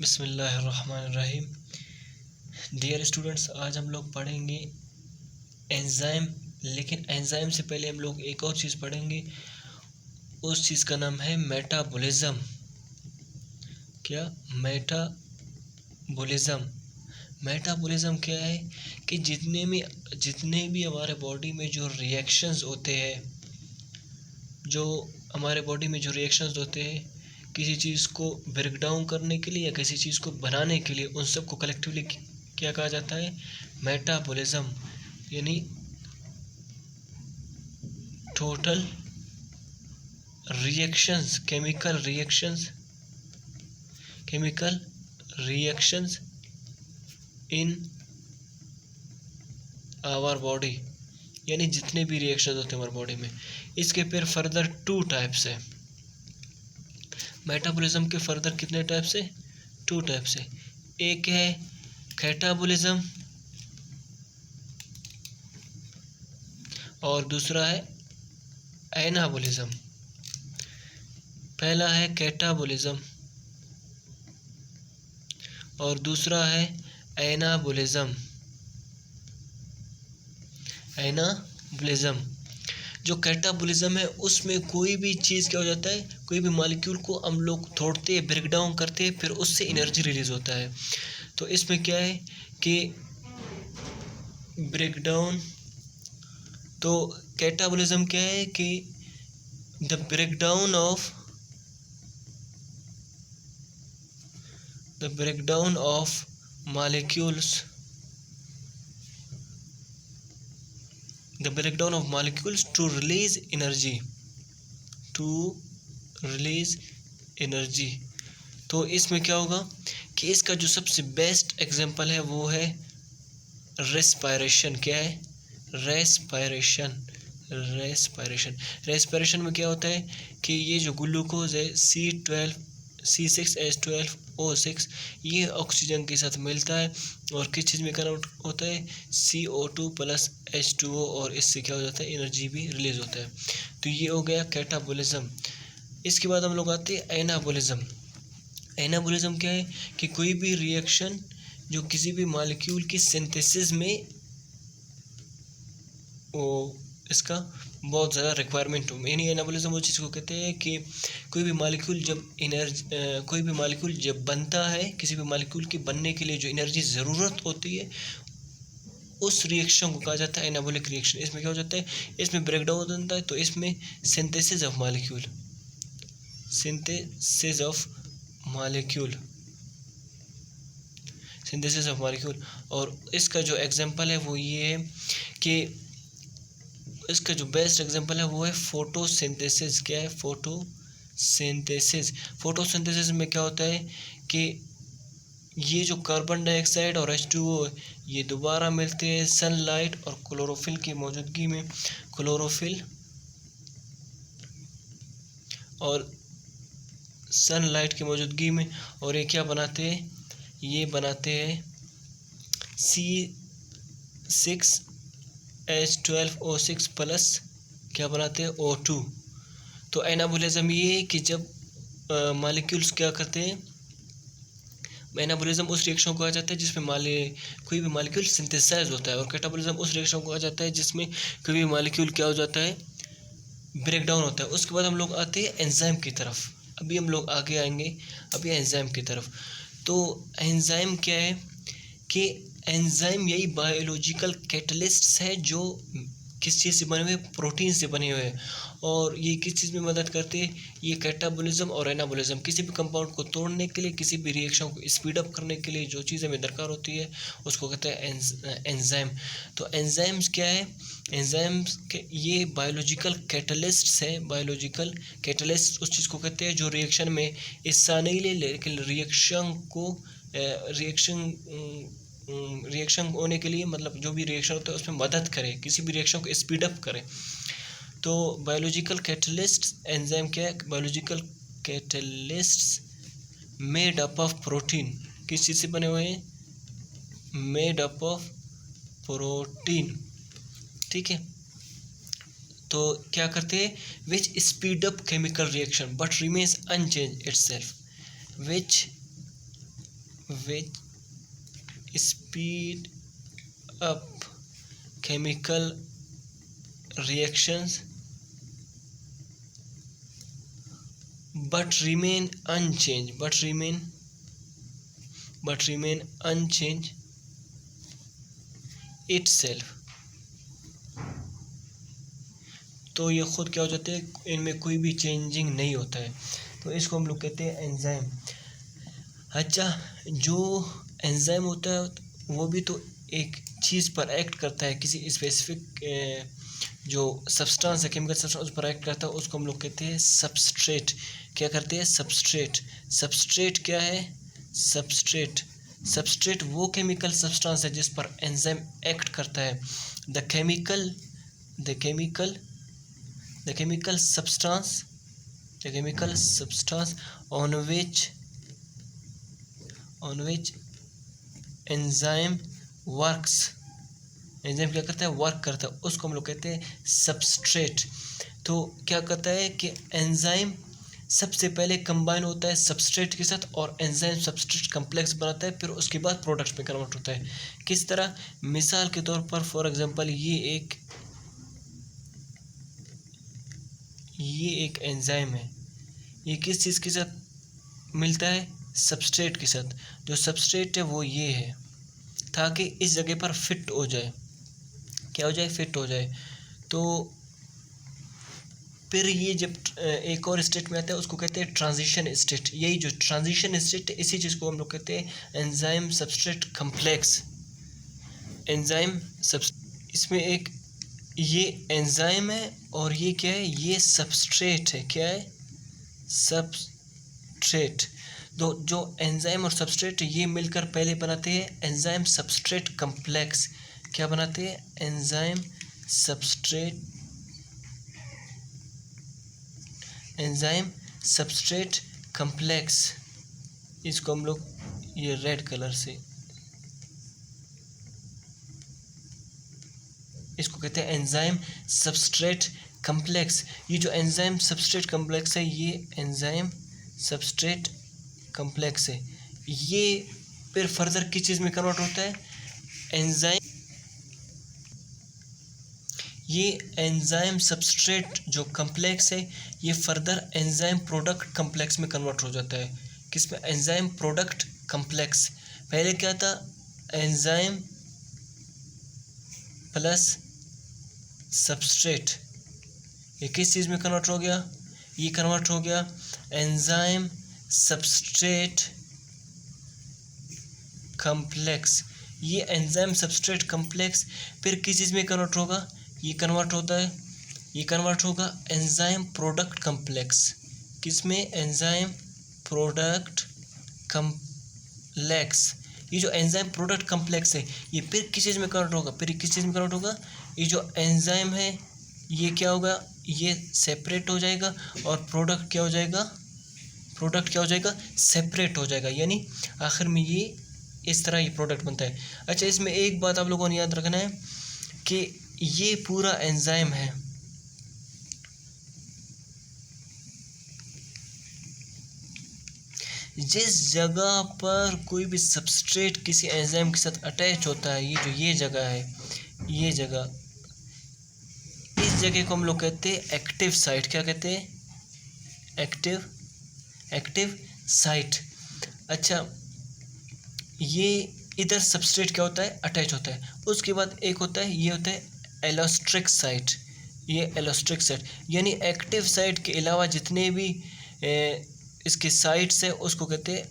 बिस्मिल्लाहिर्रहमानिर्रहीम। Dear students, आज हम लोग पढ़ेंगे एंजाइम। लेकिन एंजाइम से पहले हम लोग एक और चीज़ पढ़ेंगे। उस चीज़ का नाम है मेटाबॉलिज्म। क्या? मेटाबॉलिज्म। मेटाबॉलिज्म क्या है कि जितने भी हमारे बॉडी में जो रिएक्शंस होते हैं, किसी चीज़ को ब्रेक डाउन करने के लिए या किसी चीज़ को बनाने के लिए, उन सब को कलेक्टिवली क्या कहा जाता है? मेटाबॉलिज्म। यानी total reactions, chemical reactions in our body. यानी जितने भी रिएक्शंस होते हैं हमारी बॉडी में। इसके फिर फर्दर 2 टाइप्स है। मेटाबॉलिज्म के फर्दर कितने टाइप्स है? 2 टाइप्स है। एक है कैटाबॉलिज्म और दूसरा है एनाबॉलिज्म। पहला है कैटाबॉलिज्म और दूसरा है एनाबॉलिज्म। जो कैटाबॉलिज्म है उसमें कोई भी चीज़ क्या हो जाता है, कोई भी मॉलिक्यूल को हम लोग तोड़ते हैं, ब्रेक डाउन करते हैं, फिर उससे एनर्जी रिलीज होता है। तो इसमें क्या है कि ब्रेक डाउन, तो कैटाबॉलिज्म क्या है कि the breakdown of molecules to release energy। तो इसमें क्या होगा कि इसका जो सबसे बेस्ट एग्जांपल है वो है रेस्पिरेशन। क्या है? रेस्पिरेशन में क्या होता है कि ये जो ग्लूकोज है C6H12O6, ये ऑक्सीजन के साथ मिलता है और किस चीज़ में कन्वर्ट होता है? CO2 प्लस H2O, और इससे क्या हो जाता है? एनर्जी भी रिलीज होता है। तो ये हो गया कैटाबॉलिज्म। इसके बाद हम लोग आते हैं एनाबॉलिज्म। एनाबॉलिज्म क्या है कि कोई भी रिएक्शन जो किसी भी मॉलिक्यूल की सिंथेसिस में इसका बहुत ज़्यादा रिक्वायरमेंट हो। यानी एनाबॉलिज्म वो चीज़ को कहते हैं कि कोई भी मॉलिक्यूल जब बनता है, किसी भी मॉलिक्यूल के बनने के लिए जो एनर्जी ज़रूरत होती है, उस रिएक्शन को कहा जाता है एनाबॉलिक रिएक्शन। इसमें क्या हो जाता है? इसमें ब्रेकडाउन होता है, तो इसमें सिंथेसिस ऑफ मॉलिक्यूल। और इसका जो एग्जांपल है वो ये है कि इसका जो बेस्ट एग्जांपल है वो है फोटोसिंथेसिस। क्या है? फोटोसिंथेसिस में क्या होता है कि ये जो कार्बन डाइऑक्साइड और H2O ये दोबारा मिलते हैं सनलाइट और क्लोरोफिल की मौजूदगी में। और ये क्या बनाते हैं? ये बनाते हैं C6H12O6 प्लस क्या बनाते हैं? O2। तो एनाबॉलिज्म ये है कि जब मॉलिक्यूल्स क्या करते हैं, एनाबॉलिज्म उस रिएक्शन को कहा जाता है जिसमें कोई भी मॉलिक्यूल सिंथेसाइज होता है, और कैटाबॉलिज्म उस रिएक्शन को कहा जाता है जिसमें कोई भी मॉलिक्यूल क्या हो जाता है? ब्रेक डाउन होता है। उसके बाद हम लोग आते हैं एंजाइम की तरफ। अभी हम लोग आगे आएंगे अभी एंजाइम की तरफ। तो एंजाइम क्या है कि एंजाइम यही बायोलॉजिकल कैटलिस्ट्स है जो किस चीज़ से बने हुए? प्रोटीन से बने हुए हैं। और ये किस चीज़ में मदद करते हैं? ये कैटाबॉलिज्म और एनाबॉलिज्म, किसी भी कंपाउंड को तोड़ने के लिए, किसी भी रिएक्शन को स्पीड अप करने के लिए जो चीज़ हमें दरकार होती है उसको कहते हैं एंजाइम। तो एंजाइम्स क्या है? एंजाइम्स के ये बायोलॉजिकल कैटलिस्ट्स हैं। बायोलॉजिकल कैटलिस्ट उस चीज़ को कहते हैं जो रिएक्शन में हिस्सा नहीं ले, लेकिन रिएक्शन होने के लिए, मतलब जो भी रिएक्शन होता है उसमें मदद करे, किसी भी रिएक्शन को स्पीड अप करे। तो बायोलॉजिकल कैटलिस्ट एंजाइम क्या है? Biological catalysts made up of protein. किस चीज़ से बने हुए हैं? Made up of protein. ठीक है। तो क्या करते हैं? Which speed up chemical reaction but remains unchange itself. Which which speed up chemical reactions but remain unchanged itself। तो ये खुद क्या हो जाते हैं, इनमें कोई भी चेंजिंग नहीं होता है, तो इसको हम लोग कहते हैं एंजाइम। अच्छा, जो एंजाइम होता है वो भी तो एक चीज़ पर एक्ट करता है, किसी स्पेसिफिक जो सब्सटेंस है, केमिकल सब्सटेंस उस पर एक्ट करता है, उसको हम लोग कहते हैं सबस्ट्रेट। क्या करते हैं? सबस्ट्रेट क्या है? सबस्ट्रेट वो केमिकल सब्सटेंस है जिस पर एंजाइम एक्ट करता है। The chemical substance on which enzyme works, enzyme क्या करता है? वर्क करता है, उसको हम लोग कहते हैं सबस्ट्रेट। तो क्या करता है कि एंजाइम सबसे पहले कंबाइन होता है सबस्ट्रेट के साथ और एंजाइम सबस्ट्रेट कम्प्लेक्स बनाता है, फिर उसके बाद प्रोडक्ट्स में कन्वर्ट होता है। किस तरह? मिसाल के तौर पर फॉर एग्जांपल ये एक एंजाइम है, ये किस चीज़ के साथ मिलता है? सबस्ट्रेट के साथ। जो सबस्ट्रेट है वो ये है, ताकि इस जगह पर फिट हो जाए। क्या हो जाए? फिट हो जाए। तो फिर ये जब एक और स्टेट में आता है उसको कहते हैं ट्रांजिशन स्टेट। यही जो ट्रांजिशन स्टेट है, इसी चीज़ को हम लोग कहते हैं एंजाइम सबस्ट्रेट कम्प्लेक्स। इसमें एक ये एंजाइम है और ये क्या है? ये सबस्ट्रेट है। क्या है? सबस्ट्रेट। दो जो एंजाइम और सबस्ट्रेट ये मिलकर पहले बनाते हैं एंजाइम सबस्ट्रेट कम्प्लेक्स। क्या बनाते हैं? Enzyme substrate complex. इसको हम लोग ये रेड कलर से इसको कहते हैं एंजाइम सबस्ट्रेट कम्प्लेक्स। ये जो एंजाइम सबस्ट्रेट कम्प्लेक्स है, ये एंजाइम सबस्ट्रेट कम्प्लेक्स है, ये फिर फर्दर किस चीज़ में कन्वर्ट होता है? ये एंजाइम सबस्ट्रेट जो कम्प्लेक्स है, ये फर्दर एंजाइम प्रोडक्ट कम्प्लेक्स में कन्वर्ट हो जाता है। किस में? Enzyme product complex. पहले क्या था? Enzyme plus substrate. ये किस चीज़ में कन्वर्ट हो गया? ये कन्वर्ट हो गया एंजाइम सबस्ट्रेट कम्प्लेक्स। ये एंजाइम सबस्ट्रेट कम्प्लेक्स फिर किस चीज़ में कन्वर्ट होगा? ये कन्वर्ट होगा एंजाइम प्रोडक्ट कम्प्लेक्स। किस में? Enzyme product complex. ये जो एंजाइम प्रोडक्ट कम्प्लेक्स है, ये फिर किस चीज़ में कन्वर्ट होगा? ये जो एंजाइम है ये क्या होगा? ये सेपरेट हो जाएगा और प्रोडक्ट क्या हो जाएगा? सेपरेट हो जाएगा, यानी आखिर में ये इस तरह ये प्रोडक्ट बनता है। अच्छा, इसमें एक बात आप लोगों ने याद रखना है कि ये पूरा एंजाइम है, जिस जगह पर कोई भी सबस्ट्रेट किसी एंजाइम के साथ अटैच होता है, ये जगह है, ये जगह, इस जगह को हम लोग कहते हैं एक्टिव साइट। क्या कहते हैं? Active site. अच्छा, ये इधर सबस्ट्रेट क्या होता है? अटैच होता है। उसके बाद एक होता है, ये होता है एलोस्ट्रिक साइट। ये एलोस्ट्रिक साइट यानी एक्टिव साइट के अलावा जितने भी इसके साइट्स है उसको कहते हैं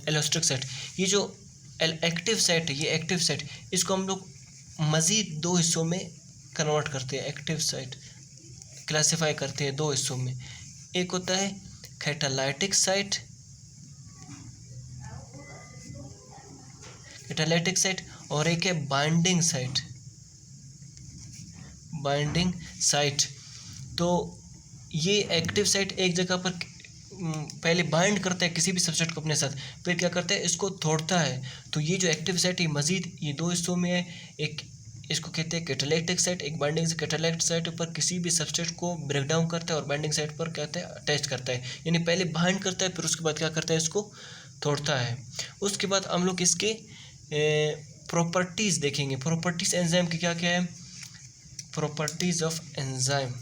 एलोस्ट्रिक साइट। ये जो एक्टिव साइट है, ये एक्टिव साइट, इसको हम लोग मज़ीद दो हिस्सों में कन्वर्ट करते हैं। एक्टिव साइट क्लासिफाई करते हैं दो हिस्सों में। एक होता है कैटालाइटिक साइट, और एक है बाइंडिंग साइट। तो ये एक्टिव साइट एक जगह पर पहले बाइंड करता है किसी भी सबस्ट्रेट को अपने साथ, फिर क्या करता है? इसको तोड़ता है। तो ये जो एक्टिव साइट है मज़ीद ये दो हिस्सों में है। एक इसको कहते हैं कैटालाइटिक साइट, एक बाइंडिंग से। कैटालाइटिक साइट पर किसी भी सबस्ट्रेट को ब्रेक डाउन करता है और बाइंडिंग साइट पर कहते हैं अटैच करता है, यानी पहले बाइंड करता है फिर उसके बाद क्या करता है? इसको तोड़ता है। उसके बाद हम लोग इसके प्रॉपर्टीज़ देखेंगे। प्रॉपर्टीज़ एंजाइम की क्या क्या है? Properties of enzyme.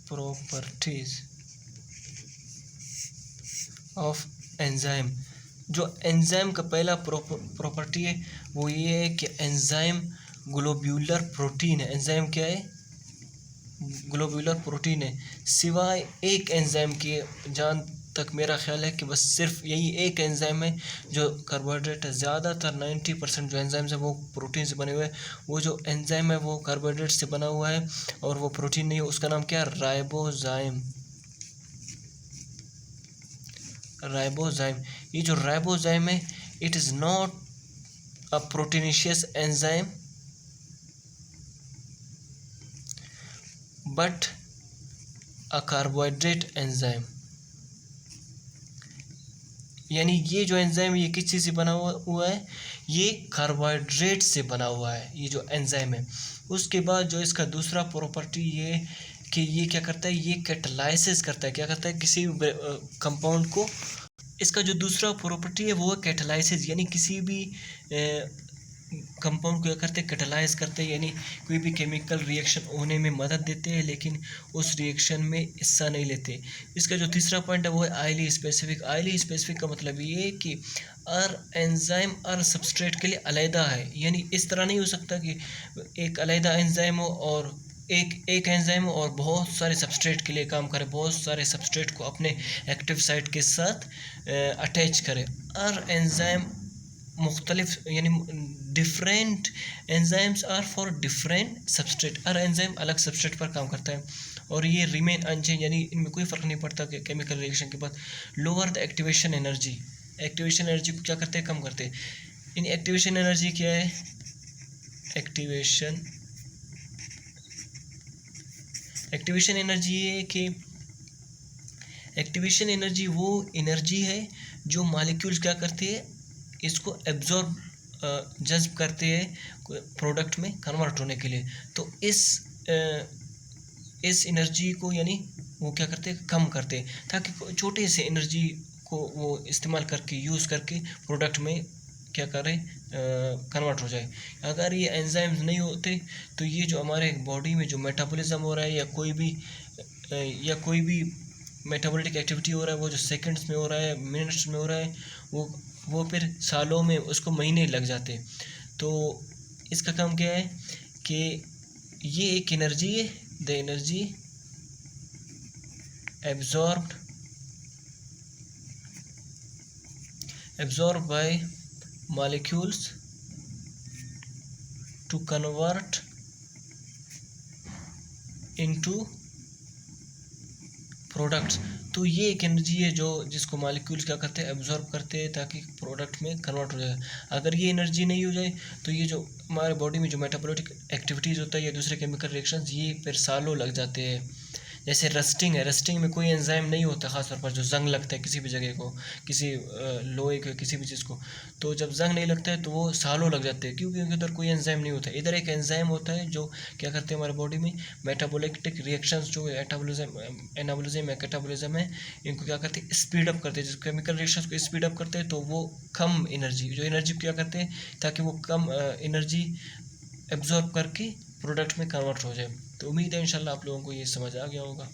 Properties of enzyme. जो एंजाइम का पहला प्रॉपर्टी है वो ये है कि एंजाइम ग्लोब्यूलर प्रोटीन है। एंजाइम क्या है? ग्लोब्यूलर प्रोटीन है। सिवाय एक एंजाइम के, जहाँ तक मेरा ख्याल है कि बस सिर्फ यही एक एंजाइम है जो कार्बोहाइड्रेट है। ज़्यादातर 90% जो एंजाइम्स है वो प्रोटीन से बने हुए हैं। वो जो एंजाइम है वो कार्बोहाइड्रेट से बना हुआ है और वो प्रोटीन नहीं है। उसका नाम क्या है? राइबोजाइम। राइबोजाइम। ये जो राइबोजाइम है, it is not a proteinaceous enzyme but a carbohydrate enzyme. यानी ये जो एंजाइम, ये किस चीज़ से बना हुआ है? ये कार्बोहाइड्रेट से बना हुआ है ये जो एंजाइम है। उसके बाद जो इसका दूसरा प्रॉपर्टी ये कि ये क्या करता है? ये कैटालाइसिस करता है। क्या करता है? किसी कंपाउंड को। इसका जो दूसरा प्रॉपर्टी है वो है कैटालाइसिस, यानी किसी भी कंपाउंड को क्या करते हैं? कैटालाइज करते हैं, यानी कोई भी केमिकल रिएक्शन होने में मदद देते हैं लेकिन उस रिएक्शन में हिस्सा नहीं लेते। इसका जो तीसरा पॉइंट है वो है हाईली स्पेसिफिक। हाईली स्पेसिफिक का मतलब ये है कि हर एंजाइम हर सबस्ट्रेट के लिए अलहदा है। यानी इस तरह नहीं हो सकता कि एक अलहदा एंजाइम हो और एक एंजाइम और बहुत सारे सबस्ट्रेट के लिए काम करे, बहुत सारे सबस्ट्रेट को अपने एक्टिव साइट के साथ अटैच करे। हर एंजाइम मुख्तलिफ, यानी different enzymes are for different substrate. हर एंजाइम अलग सबस्ट्रेट पर काम करता है और ये रिमेन अनचेंज, यानी इनमें कोई फ़र्क नहीं पड़ता कि केमिकल रिएक्शन के बाद। Lower the activation energy. Activation energy को क्या करते हैं? कम करते हैं। इन एक्टिवेशन एनर्जी क्या है? एक्टिवेशन एनर्जी ये है कि एक्टिवेशन एनर्जी वो एनर्जी है जो मॉलिक्यूल्स क्या करते हैं? इसको एब्जॉर्ब, जज्ब करते हैं प्रोडक्ट में कन्वर्ट होने के लिए। तो इस एनर्जी को यानी वो क्या करते हैं? कम करते हैं ताकि छोटे से एनर्जी को वो इस्तेमाल करके, यूज़ करके प्रोडक्ट में क्या करें? कन्वर्ट हो जाए। अगर ये एंजाइम्स नहीं होते तो ये जो हमारे बॉडी में जो मेटाबॉलिज्म हो रहा है या कोई भी मेटाबॉलिक एक्टिविटी हो रहा है, वो जो सेकंड्स में हो रहा है, मिनट्स में हो रहा है, वो फिर सालों में, उसको महीने लग जाते। तो इसका काम क्या है कि ये एक एनर्जी है, the energy absorb by molecules to convert into products. तो ये एक एनर्जी है जो जिसको मॉलिक्यूल्स क्या करते हैं? एब्जॉर्ब करते हैं ताकि प्रोडक्ट में कन्वर्ट हो जाए। अगर ये एनर्जी नहीं हो जाए तो ये जो हमारे बॉडी में जो मेटाबॉलिक एक्टिविटीज़ होता है या दूसरे केमिकल रिएक्शंस, ये फिर सालों लग जाते हैं। जैसे रस्टिंग है, रस्टिंग में कोई एंजाइम नहीं होता, ख़ासतौर पर जो जंग लगता है किसी भी जगह को, किसी लोहे को, किसी भी चीज़ को, तो जब जंग नहीं लगता है तो वो सालों लग जाते हैं क्योंकि उनके अंदर कोई एंजाइम नहीं होता। इधर एक एंजाइम होता है जो क्या करते हैं? हमारे बॉडी में मेटाबॉलिक रिएक्शंस जो एनाबॉलिज्म है, कैटाबॉलिज्म है, इनको क्या करते हैं? स्पीड अप करते हैं। जो केमिकल रिएक्शंस को स्पीड अप करते हैं तो वो कम एनर्जी, जो एनर्जी क्या करते हैं ताकि वो कम एनर्जी एब्जॉर्ब करके प्रोडक्ट में कन्वर्ट हो जाए। तो उम्मीद है इंशाल्लाह आप लोगों को ये समझ आ गया होगा।